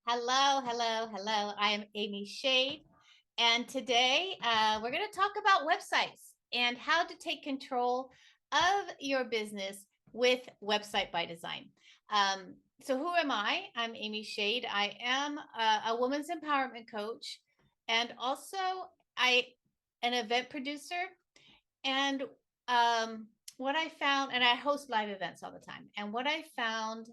Hello, hello, hello. I am Amy Shade, and today we're going to talk about websites and how to take control of your business with Website by Design. So, who am I? I'm Amy Shade. I am a women's empowerment coach, and also I an event producer. And what I found, and I host live events all the time. And what I found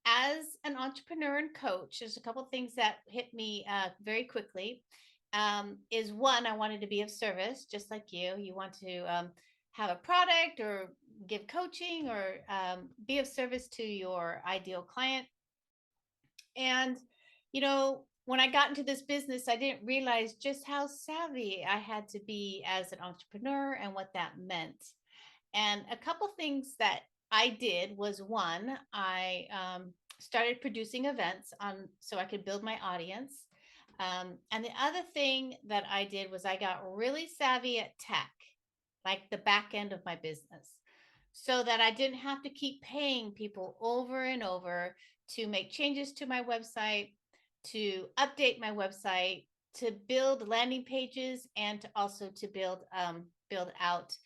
as an entrepreneur and coach, there's a couple of things that hit me very quickly. Is one, I wanted to be of service, just like you. You want to have a product or give coaching or be of service to your ideal client. And, when I got into this business, I didn't realize just how savvy I had to be as an entrepreneur and what that meant. And a couple things that I did was one, I started producing events on so I could build my audience. And the other thing that I did was I got really savvy at tech, like the back end of my business, so that I didn't have to keep paying people over and over to make changes to my website, to update my website, to build landing pages, and to also to build out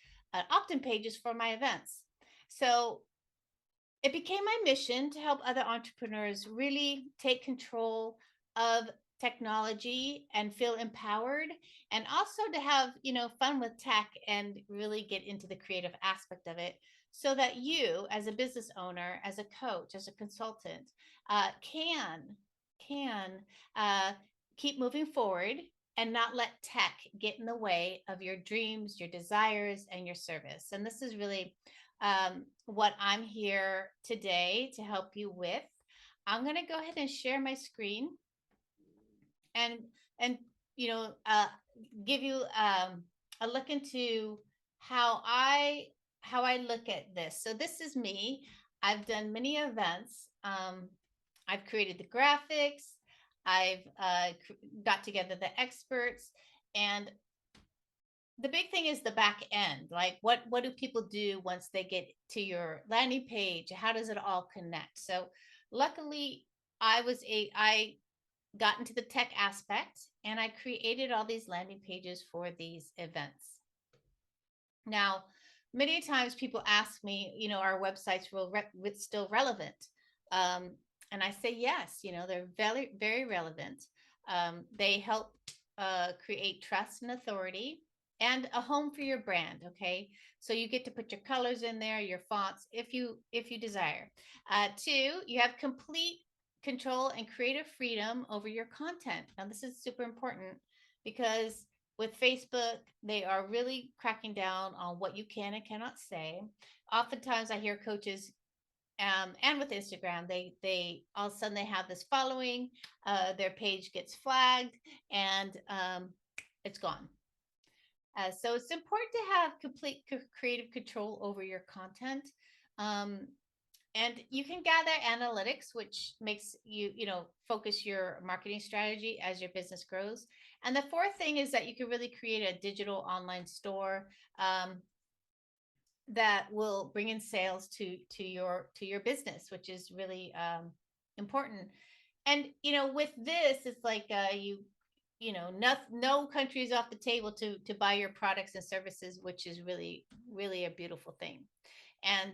opt-in pages for my events. So it became my mission to help other entrepreneurs really take control of technology and feel empowered, and also to have fun with tech and really get into the creative aspect of it, so that you as a business owner, as a coach, as a consultant, can uh, keep moving forward and not let tech get in the way of your dreams, your desires, and your service. And this is really what I'm here today to help you with. I'm going to go ahead and share my screen and and you know uh, give you a look into how I how I look at this. So this is me. I've done many events. I've created the graphics. I've got together the experts, and the big thing is the back end. Like what do people do once they get to your landing page? How does it all connect? So luckily, I got into the tech aspect, and I created all these landing pages for these events. Now, many times people ask me, our websites will still relevant? Um, and I say yes. They're very very relevant. They help create trust and authority, and a home for your brand. Okay, so you get to put your colors in there, your fonts, if you desire. Two, you have complete control and creative freedom over your content. Now, this is super important because with Facebook, they are really cracking down on what you can and cannot say. Oftentimes, I hear coaches, and with Instagram, they all of a sudden they have this following, their page gets flagged, and it's gone. So it's important to have complete creative control over your content. Um, and you can gather analytics, which makes you focus your marketing strategy as your business grows. And the fourth thing is that you can really create a digital online store, that will bring in sales to your business, which is really important. And with this, it's like no country is off the table to buy your products and services, which is really really a beautiful thing. And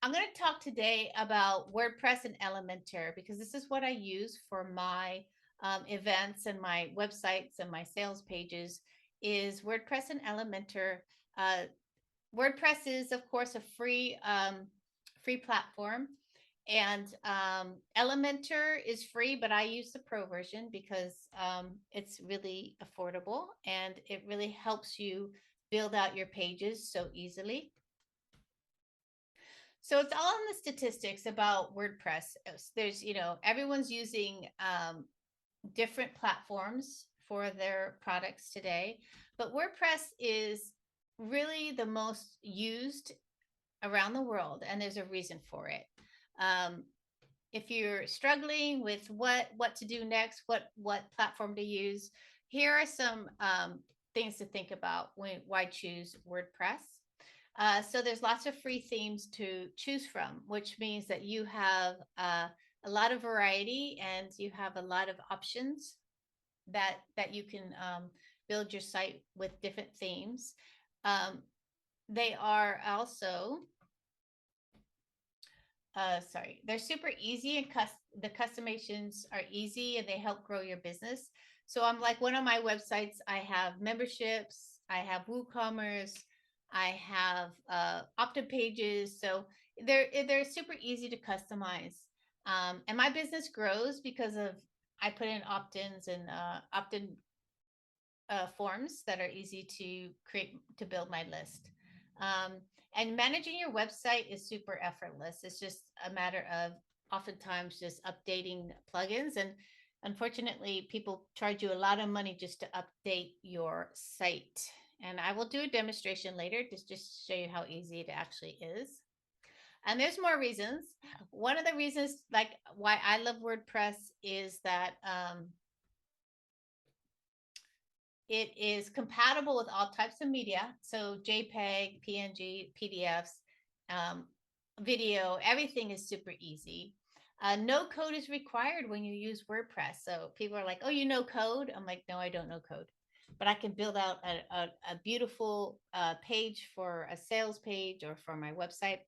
I'm going to talk today about WordPress and Elementor, because this is what I use for my events and my websites and my sales pages. Is WordPress and Elementor. Uh, WordPress is, of course, a free platform, and Elementor is free, but I use the pro version because it's really affordable and it really helps you build out your pages so easily. So it's all in the statistics about WordPress. There's, everyone's using different platforms for their products today, but WordPress is really the most used around the world, and there's a reason for it. Um, if you're struggling with what to do next, what platform to use, here are some things to think about when why choose WordPress. So there's lots of free themes to choose from, which means that you have a lot of variety, and you have a lot of options that you can build your site with different themes. Um, they are also sorry, they're super easy, and the customizations are easy and they help grow your business. So I'm like, one of my websites, I have memberships, I have WooCommerce, I have Opta pages. So they're super easy to customize. And my business grows because of I put in opt-ins and opt-in forms that are easy to create to build my list. Um, and managing your website is super effortless. It's just a matter of oftentimes just updating plugins. And unfortunately, people charge you a lot of money just to update your site. And I will do a demonstration later to just show you how easy it actually is. And there's more reasons. One of the reasons, like why I love WordPress, is that it is compatible with all types of media. So JPEG, PNG, PDFs, um, video, everything is super easy. No code is required when you use WordPress. So people are like, oh, you know code? I'm like, no, I don't know code. But I can build out a beautiful page for a sales page or for my website.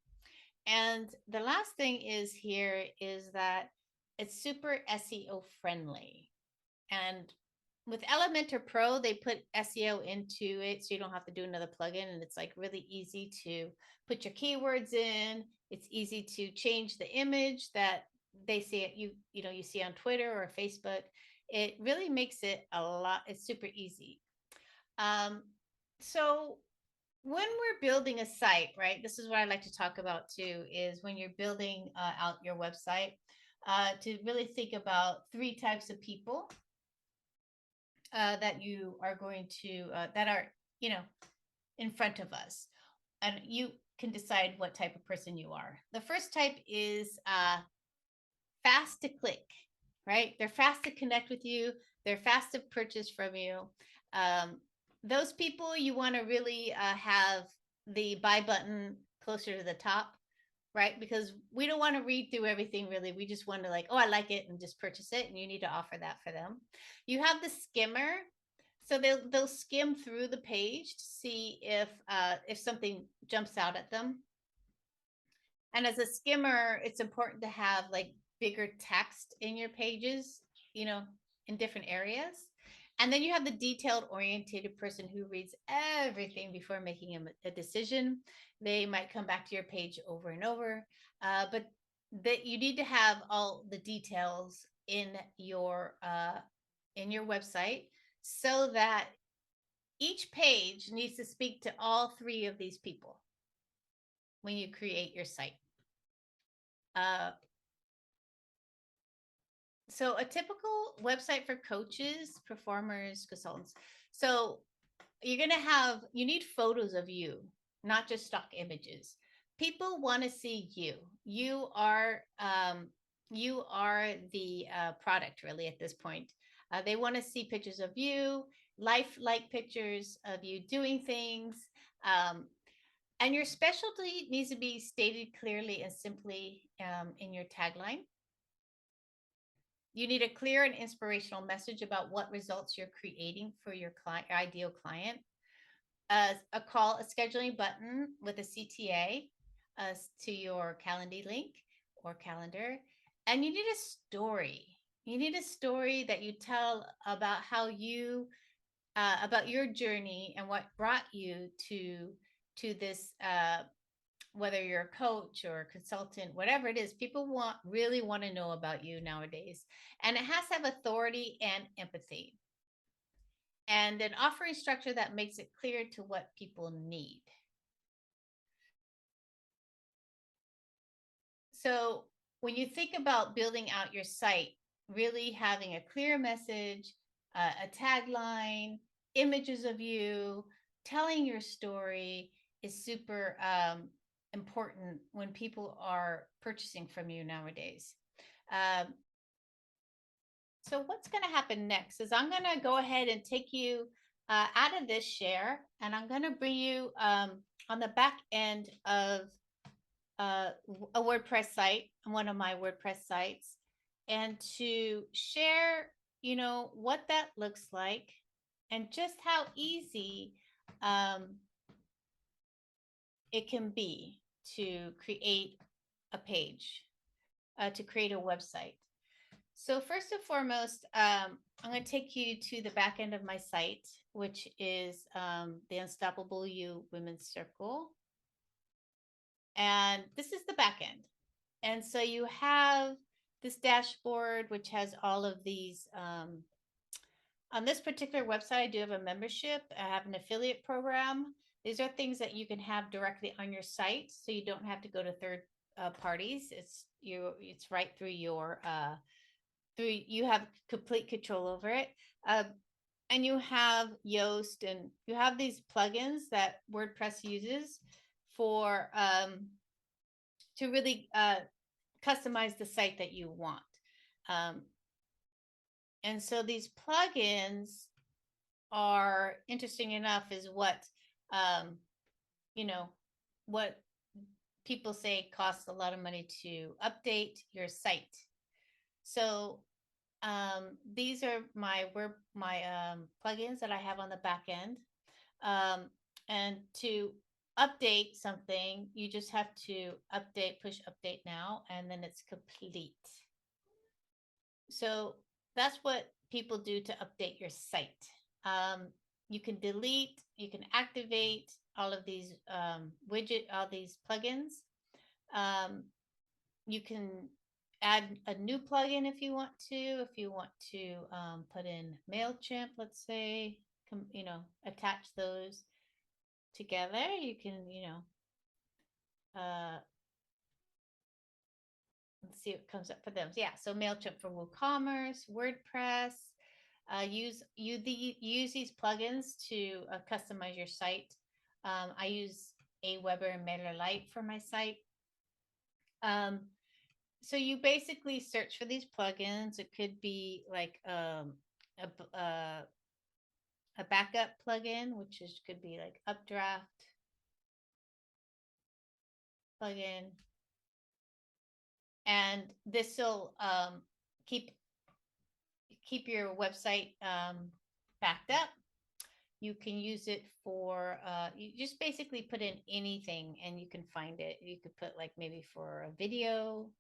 And the last thing is here is that it's super SEO friendly. And with Elementor Pro, they put SEO into it so you don't have to do another plugin. And it's like really easy to put your keywords in. It's easy to change the image that they see it, you see on Twitter or Facebook. It really makes it a lot, it's super easy. Um, so when we're building a site, right? This is what I like to talk about too, is when you're building out your website, to really think about three types of people that you are going to that are you know in front of us, and you can decide what type of person you are. The first type is fast to click, right? They're fast to connect with you, they're fast to purchase from you. um, those people, you want to really have the buy button closer to the top, right? Because we don't want to read through everything really. We just want to like, oh, I like it, and just purchase it. And you need to offer that for them. You have the skimmer. So they'll skim through the page to see if something jumps out at them. And as a skimmer, it's important to have like bigger text in your pages, you know, in different areas. And then you have the detailed oriented person who reads everything before making a decision. They might come back to your page over and over, but that you need to have all the details in your website, so that each page needs to speak to all three of these people when you create your site. Uh, so a typical website for coaches, performers, consultants. So you need photos of you, not just stock images. People want to see you. You are the product really at this point. They want to see pictures of you, life-like pictures of you doing things. Um, and your specialty needs to be stated clearly and simply in your tagline. You need a clear and inspirational message about what results you're creating for your client, your ideal client. A scheduling button with a CTA to your Calendly link or calendar. And you need a story. You need a story that you tell about about your journey and what brought you to this whether you're a coach or a consultant, whatever it is. People really want to know about you nowadays. And it has to have authority and empathy, and an offering structure that makes it clear to what people need. So when you think about building out your site, really having a clear message, a tagline, images of you, telling your story is super important when people are purchasing from you nowadays. Um, so what's going to happen next is I'm going to go ahead and take you out of this share, and I'm going to bring you on the back end of a WordPress site, one of my WordPress sites. and to share, what that looks like and just how easy um, it can be to create a page, to create a website. So first and foremost, I'm going to take you to the back end of my site, which is the Unstoppable You Women's Circle. And this is the back end. And so you have this dashboard, which has all of these. On this particular website, I do have a membership. I have an affiliate program. These are things that you can have directly on your site, so you don't have to go to third parties. It's right through your you have complete control over it. And you have Yoast, and you have these plugins that WordPress uses for to really customize the site that you want. Um, and so these plugins are interesting enough is um, you know, what people say costs a lot of money to update your site. So these are my plugins that I have on the back end. And to update something, you just have to push update now, and then it's complete. So that's what people do to update your site. You can delete, you can activate all of these all these plugins. You can add a new plugin if you want to. If you want to put in MailChimp, let's say, attach those together. You can, let's see what comes up for them. So, yeah, so MailChimp for WooCommerce, WordPress. Use these plugins to customize your site. I use Aweber and MailerLite for my site. So you basically search for these plugins. It could be like a backup plugin, which could be like Updraft plugin, and this will keep your website backed up. You can use it for you just basically put in anything and you can find it. You could put like maybe for a video,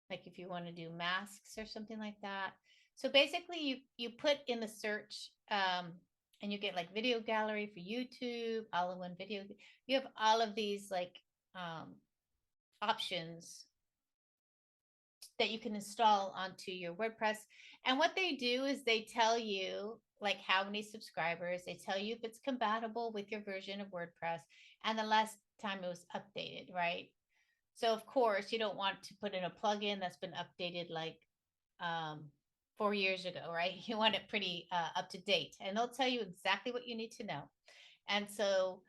like if you want to do masks or something like that. So basically you put in the search and you get like video gallery for YouTube, all-in-one video. You have all of these like options that you can install onto your WordPress. And what they do is they tell you like how many subscribers, they tell you if it's compatible with your version of WordPress and the last time it was updated, right? So of course you don't want to put in a plugin that's been updated like 4 years ago, right? You want it pretty up to date, and they'll tell you exactly what you need to know. And so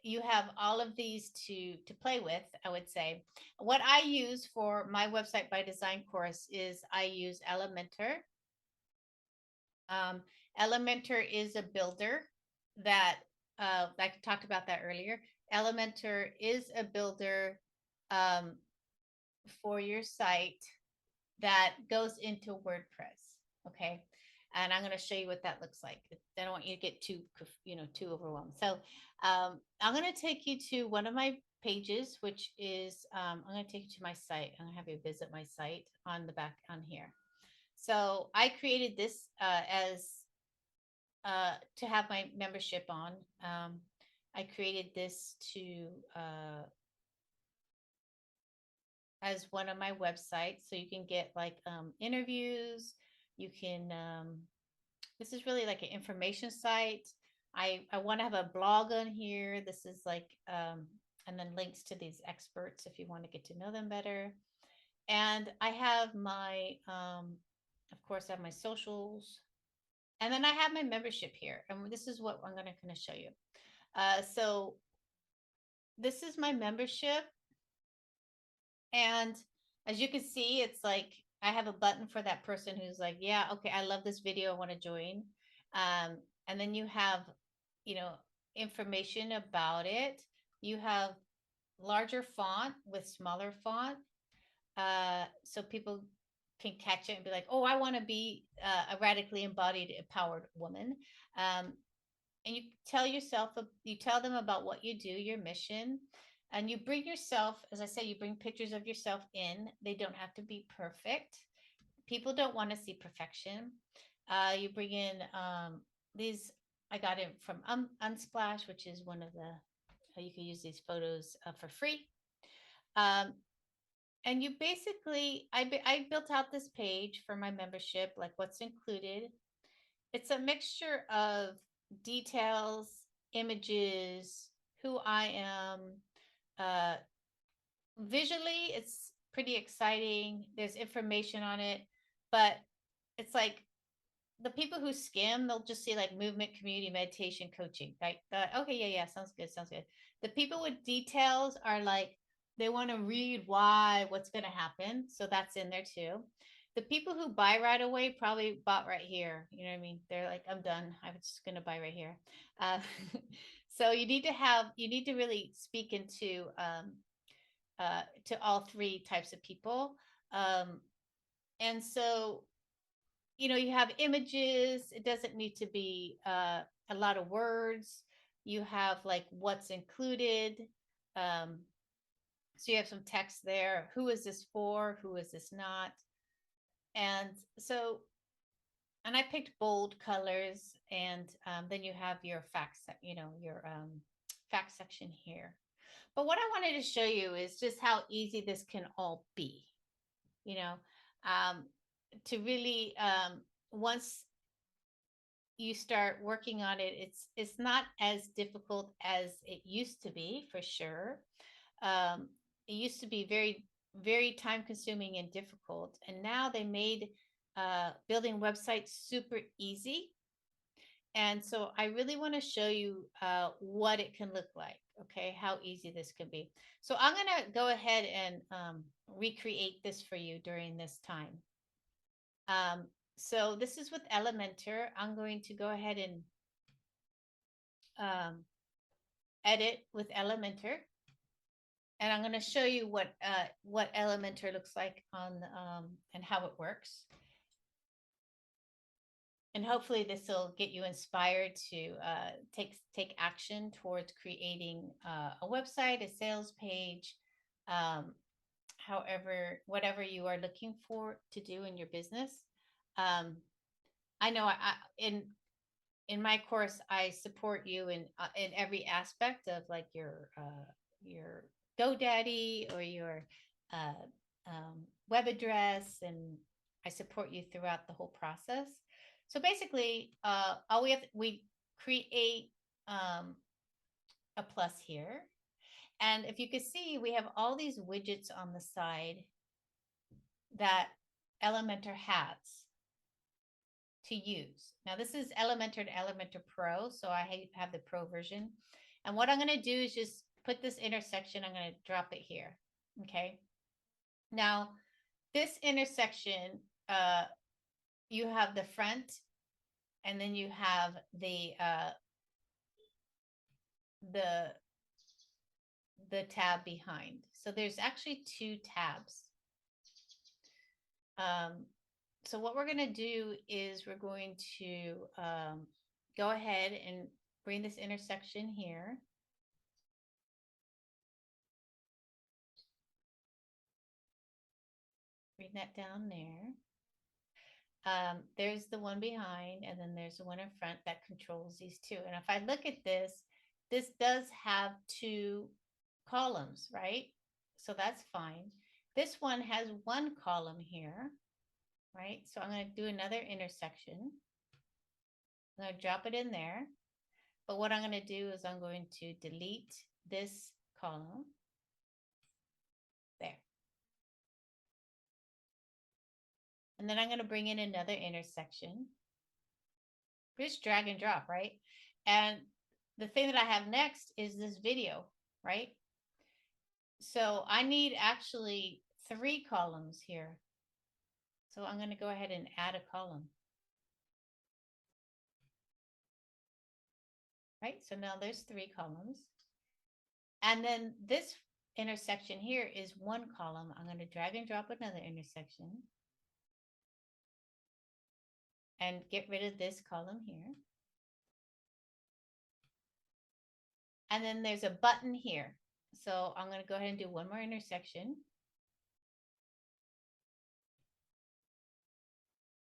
you have all of these to play with. I would say what I use for my website by design course is I use Elementor. Elementor is a builder that I talked about that earlier. Elementor is a builder for your site that goes into WordPress. Okay. And I'm going to show you what that looks like. I don't want you to get too overwhelmed. So I'm going to take you to one of my pages, which is, I'm going to take you to my site. I'm going to have you visit my site on the back on here. So I created this as to have my membership on. I created this to as one of my websites, so you can get like interviews. You can this is really like an information site. I want to have a blog on here. This is like and then links to these experts if you want to get to know them better. And I have my of course I have my socials, and then I have my membership here, and this is what I'm going to kind of show you. So this is my membership. And as you can see, it's like I have a button for that person who's like, yeah, okay, I love this video, I want to join. And then you have, information about it. You have larger font with smaller font. so people can catch it and be like, oh, I want to be a radically embodied, empowered woman. Um, and you tell yourself, you tell them about what you do, your mission, and you bring yourself, as I say, you bring pictures of yourself in. They don't have to be perfect. People don't want to see perfection. You bring in these. I got it from Unsplash, which is one of the. You can use these photos for free. Um, and you basically, I built out this page for my membership, like what's included. It's a mixture of details, images, who I am. Uh, Visually, it's pretty exciting. There's information on it, but it's like the people who skim, they'll just see like movement, community, meditation, coaching. Like, okay, yeah, yeah, sounds good, sounds good. The people with details are like, they want to read why, what's going to happen. So that's in there too. The people who buy right away probably bought right here. You know what I mean? They're like, I'm done. I'm just going to buy right here. Uh, so you need to really speak into to all three types of people. Um, and so, you know, you have images. It doesn't need to be a lot of words. You have like what's included. Um, so you have some text there. Who is this for? Who is this not? And so, and I picked bold colors. And then you have your facts, you know, your fact section here. But what I wanted to show you is just how easy this can all be, you know, um, to really, once you start working on it, it's not as difficult as it used to be, for sure. It used to be very, very time consuming and difficult, and now they made building websites super easy. And so I really want to show you what it can look like, okay, how easy this can be. So I'm going to go ahead and recreate this for you during this time. So this is with Elementor. I'm going to go ahead and edit with Elementor. And I'm going to show you what Elementor looks like on and how it works. And hopefully this will get you inspired to take action towards creating a website, a sales page, however, whatever you are looking for to do in your business. I know in my course I support you in every aspect of like your GoDaddy or your uh, web address, and I support you throughout the whole process. So basically, all we create a plus here, and if you can see, we have all these widgets on the side that Elementor has to use. Now this is Elementor and Elementor Pro, so I have the Pro version. And what I'm going to do is just put this intersection, I'm going to drop it here. Okay. Now this intersection, you have the front, and then you have the tab behind. So there's actually two tabs. So what we're going to do is we're going to go ahead and bring this intersection here. Bring that down there. There's the one behind, and then there's the one in front that controls these two. And if I look at this, this does have two columns, right? So that's fine. This one has one column here, right? So I'm going to do another intersection. I'm going to drop it in there. But what I'm going to do is I'm going to delete this column. There. And then I'm going to bring in another intersection. Just drag and drop, right? And the thing that I have next is this video, right? So I need actually 3 columns here. So I'm going to go ahead and add a column. Right? So now there's 3 columns. And then this intersection here is one column. I'm going to drag and drop another intersection and get rid of this column here. And then there's a button here. So I'm going to go ahead and do one more intersection.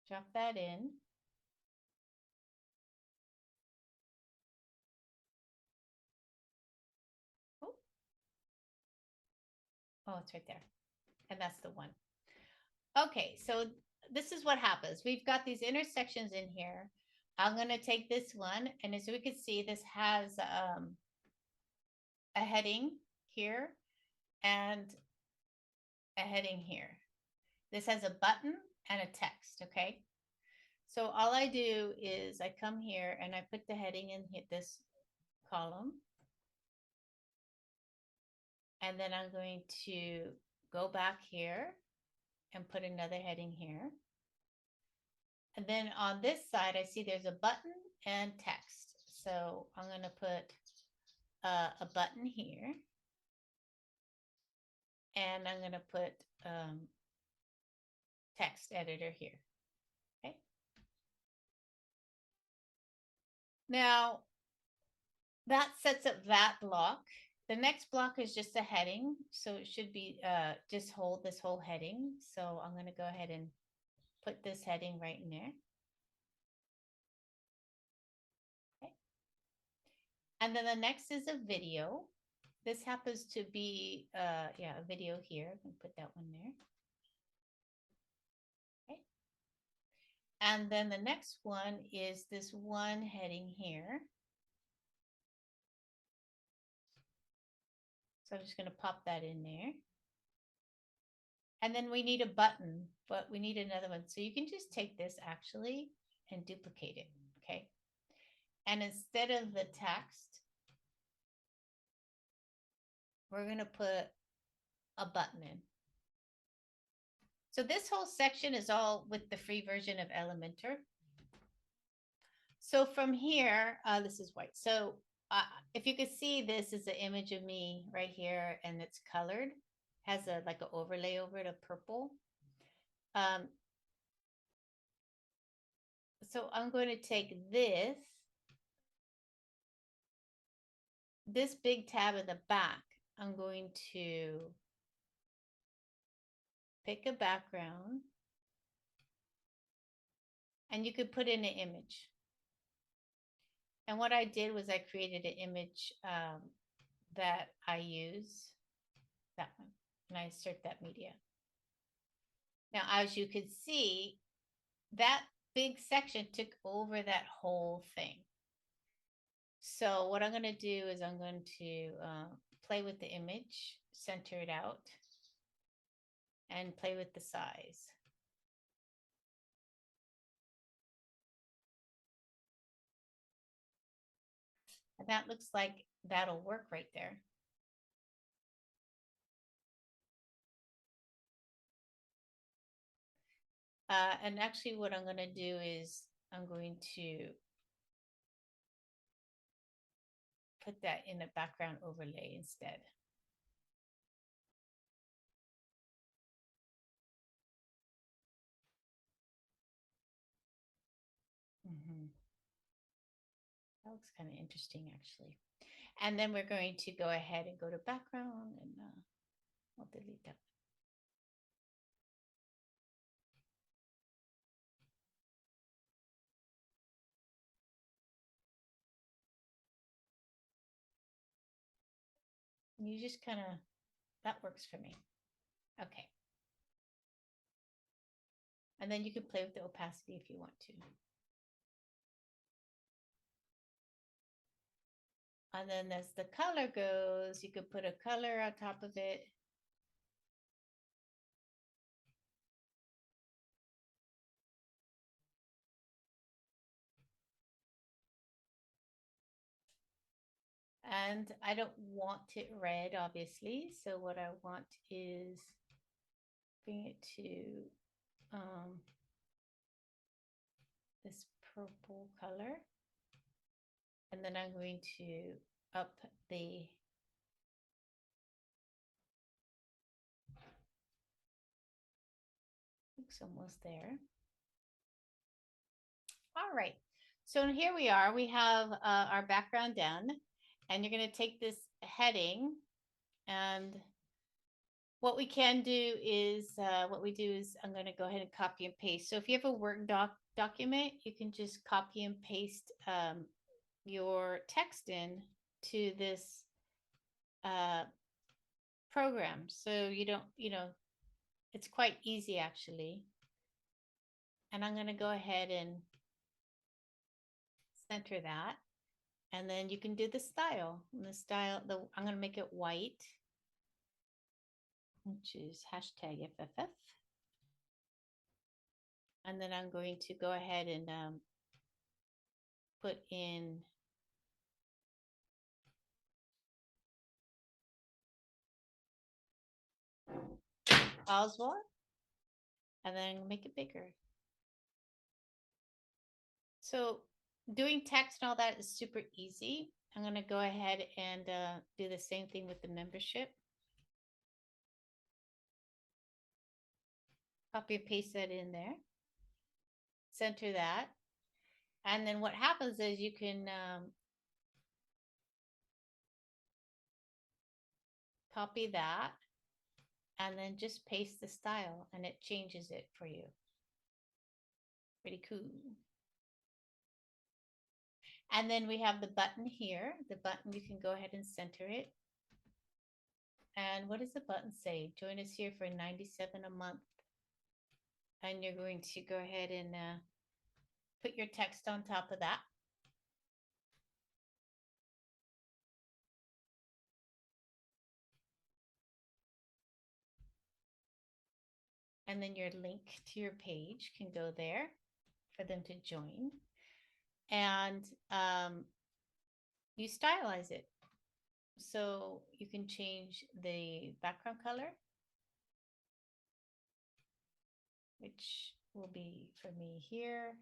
Drop that in. Oh, it's right there. And that's the one. Okay, so this is what happens. We've got these intersections in here. I'm going to take this one, and as we can see, this has a heading here and a heading here. This has a button and a text, okay? So all I do is I come here and I put the heading and hit this column. And then I'm going to go back here and put another heading here. And then on this side, I see there's a button and text. So I'm going to put a button here. And I'm going to put text editor here. Okay. Now, that sets up that block. The next block is just a heading. So it should be just hold this whole heading. So I'm going to go ahead and put this heading right in there. Okay. And then the next is a video. This happens to be, a video here. I'm going to put that one there. Okay. And then the next one is this one heading here. So I'm just going to pop that in there. And then we need a button, but we need another one. So you can just take this actually and duplicate it, okay? And instead of the text, we're going to put a button in. So this whole section is all with the free version of Elementor. So from here, this is white. So if you could see, this is an image of me right here, and it's colored, has a like an overlay over it of purple. So I'm going to take this big tab in the back. I'm going to pick a background, and you could put in an image. And what I did was I created an image that I use, that one, and I insert that media. Now, as you can see, that big section took over that whole thing. So what I'm going to do is I'm going to play with the image, center it out, and play with the size. And that looks like that'll work right there. And actually what I'm going to do is I'm going to put that in a background overlay instead. That looks kind of interesting, actually. And then we're going to go ahead and go to background, and I'll delete that. You just kind of, that works for me. Okay. And then you can play with the opacity if you want to. And then as the color goes, you could put a color on top of it. And I don't want it red, obviously. So what I want is bring it to this purple color. And then I'm going to up the Looks almost there. All right. So here we are. We have our background done, and you're going to take this heading, and what we can do is I'm going to go ahead and copy and paste. So if you have a Word document, you can just copy and paste your text in to this program. So you don't, it's quite easy actually. And I'm going to go ahead and center that. And then you can do the style. And the style, I'm going to make it white, which is hashtag FFF. And then I'm going to go ahead and put in Oswald, and then make it bigger. So doing text and all that is super easy. I'm going to go ahead and do the same thing with the membership. Copy and paste that in there. Center that. And then what happens is you can copy that and then just paste the style and it changes it for you. Pretty cool. And then we have the button here. The button, you can go ahead and center it. And what does the button say? Join us here for $97 a month. And you're going to go ahead and put your text on top of that. And then your link to your page can go there for them to join. And you stylize it. So you can change the background color, which will be for me here.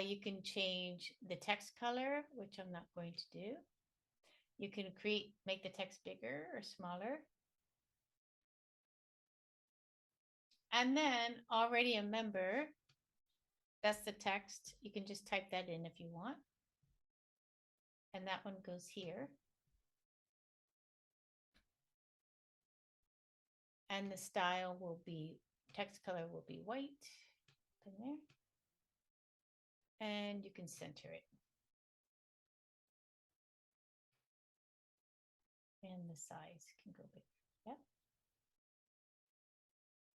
You can change the text color, which I'm not going to do. You can make the text bigger or smaller. And then already a member, that's the text. You can just type that in if you want. And that one goes here. And the style will be, text color will be white. In there. And you can center it. And the size can go bigger. Yep.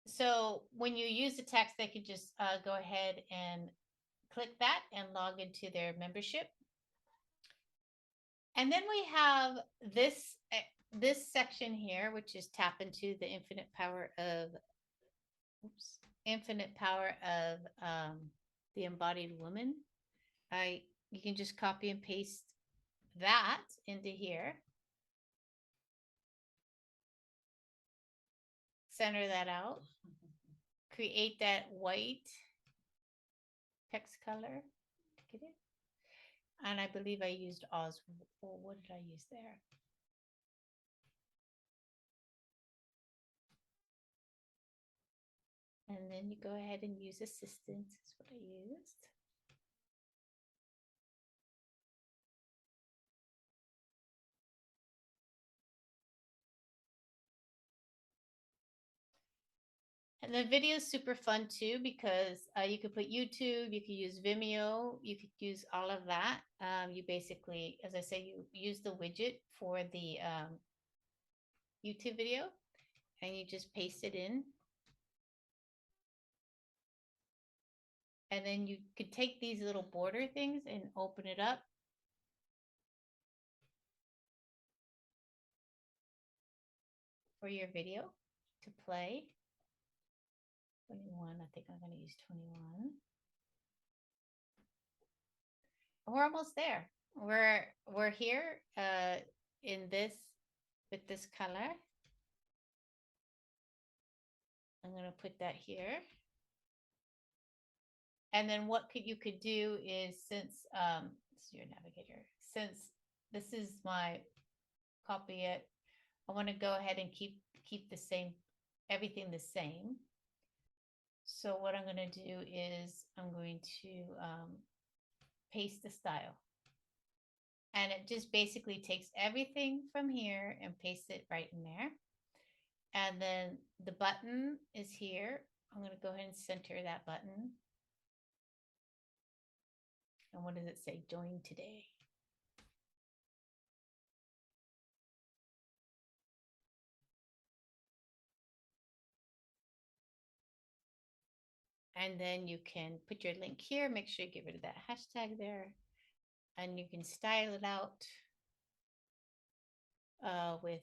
So when you use the text, they can just go ahead and click that and log into their membership. And then we have this section here, which is tap into the infinite power of the embodied woman. You can just copy and paste that into here. Center that out. Create that white text color. Get it? And I believe I used Oswald. What did I use there? And then you go ahead and use assistance is what I used. And the video is super fun too, because you could put YouTube, you could use Vimeo, you could use all of that. You basically, as I say, you use the widget for the YouTube video and you just paste it in. And then you could take these little border things and open it up. For your video to play. 21, I think I'm going to use 21. We're almost there. We're here in this with this color. I'm going to put that here. And then what you could do is, since this is your navigator, since this is my copy it, I want to go ahead and keep the same, everything the same. So what I'm going to do is I'm going to paste the style. And it just basically takes everything from here and pastes it right in there. And then the button is here. I'm going to go ahead and center that button. And what does it say? Join today. And then you can put your link here. Make sure you get rid of that hashtag there. And you can style it out with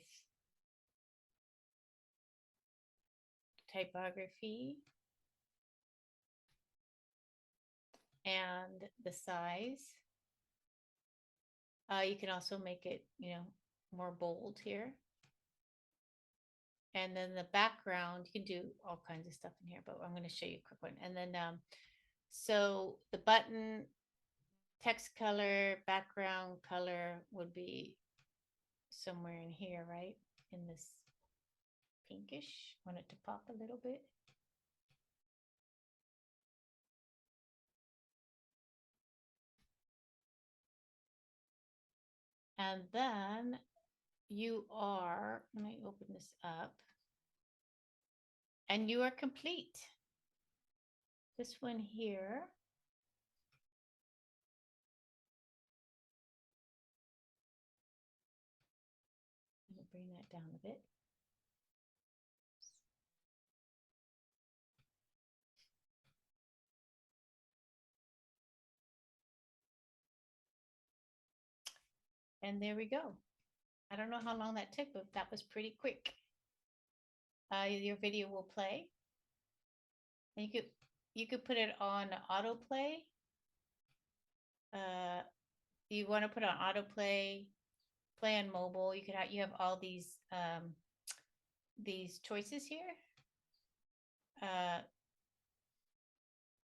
typography and the size. You can also make it, more bold here. And then the background, you can do all kinds of stuff in here, but I'm going to show you a quick one. And then, so the button text color, background color would be somewhere in here, right? In this pinkish. Want it to pop a little bit. And then let me open this up. And you are complete. This one here. I'm going to bring that down a bit. And there we go. I don't know how long that took, but that was pretty quick. Your video will play. And you could put it on autoplay. You want to put on autoplay, play on mobile. You have all these choices here.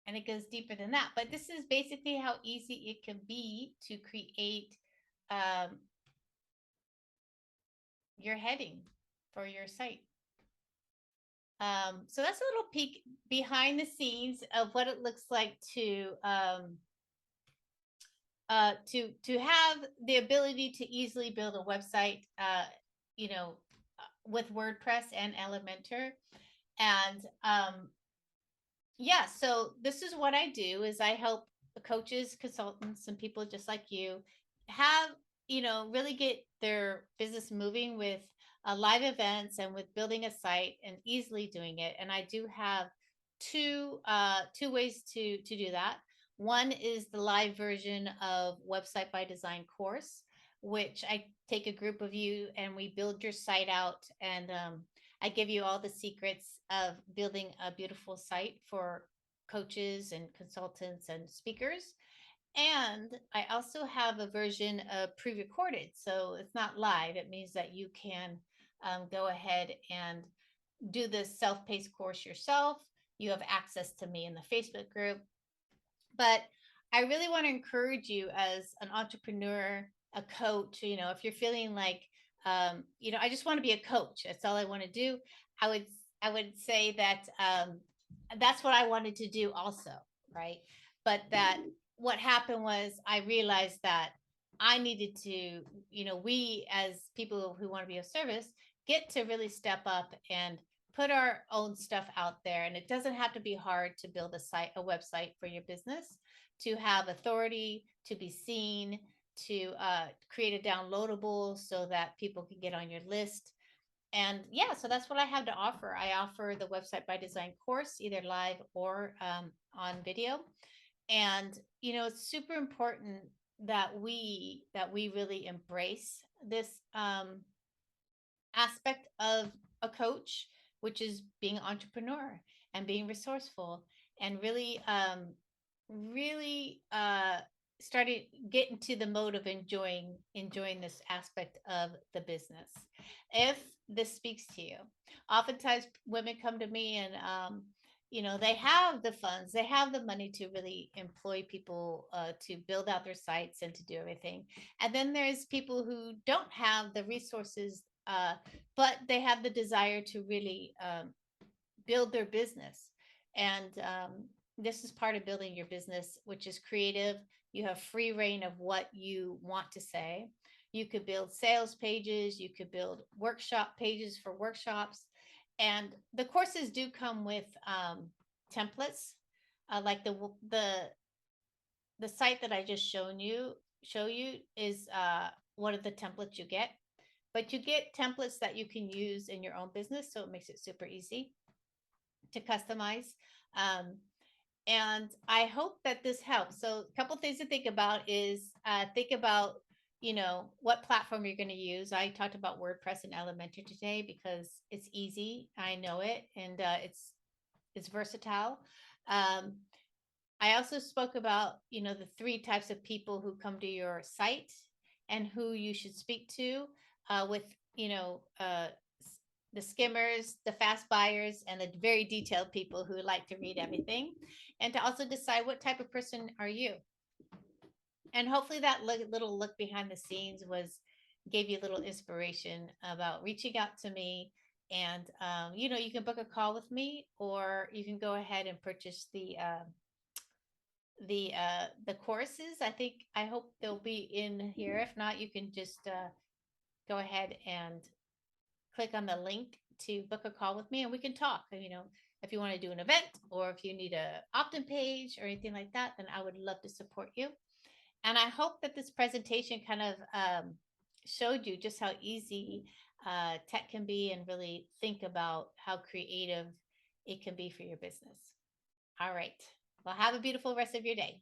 And it goes deeper than that. But this is basically how easy it can be to create your heading for your site. So that's a little peek behind the scenes of what it looks like to have the ability to easily build a website, with WordPress and Elementor. And yeah, so this is what I do is I help coaches, consultants, and people just like you have, really get their business moving with live events and with building a site and easily doing it. And I do have two ways to do that. One is the live version of Website by Design course, which I take a group of you and we build your site out, and I give you all the secrets of building a beautiful site for coaches and consultants and speakers. And I also have a version of pre recorded. So it's not live. It means that you can go ahead and do this self paced course yourself. You have access to me in the Facebook group. But I really want to encourage you as an entrepreneur, a coach, if you're feeling like, I just want to be a coach. That's all I want to do. I would, I would say that that's what I wanted to do also. Right. But that what happened was I realized that I needed to, we as people who want to be of service get to really step up and put our own stuff out there. And it doesn't have to be hard to build a website for your business, to have authority, to be seen, to create a downloadable so that people can get on your list. And yeah, so that's what I have to offer. I offer the Website by Design course, either live or on video. And it's super important that we really embrace this aspect of a coach, which is being an entrepreneur and being resourceful, and really started getting to the mode of enjoying this aspect of the business. If this speaks to you, oftentimes women come to me and they have the funds, they have the money to really employ people to build out their sites and to do everything. And then there's people who don't have the resources, but they have the desire to really build their business. And this is part of building your business, which is creative. You have free reign of what you want to say. You could build sales pages, you could build workshop pages for workshops. And the courses do come with templates, like the site that I just show you is one of the templates you get. But you get templates that you can use in your own business, so it makes it super easy to customize. Um, and I hope that this helps. So, a couple things to think about is think about, what platform you're going to use. I talked about WordPress and Elementor today because it's easy. I know it, and it's versatile. Um, I also spoke about, the three types of people who come to your site and who you should speak to, with, you know, uh, the skimmers, the fast buyers, and the very detailed people who like to read everything, and to also decide what type of person are you. And hopefully that little look behind the scenes was gave you a little inspiration about reaching out to me. And you can book a call with me, or you can go ahead and purchase the courses. I hope they'll be in here. If not, you can just go ahead and click on the link to book a call with me, and we can talk. If you want to do an event, or if you need a opt-in page or anything like that, then I would love to support you. And I hope that this presentation kind of showed you just how easy tech can be, and really think about how creative it can be for your business. All right. Well, have a beautiful rest of your day.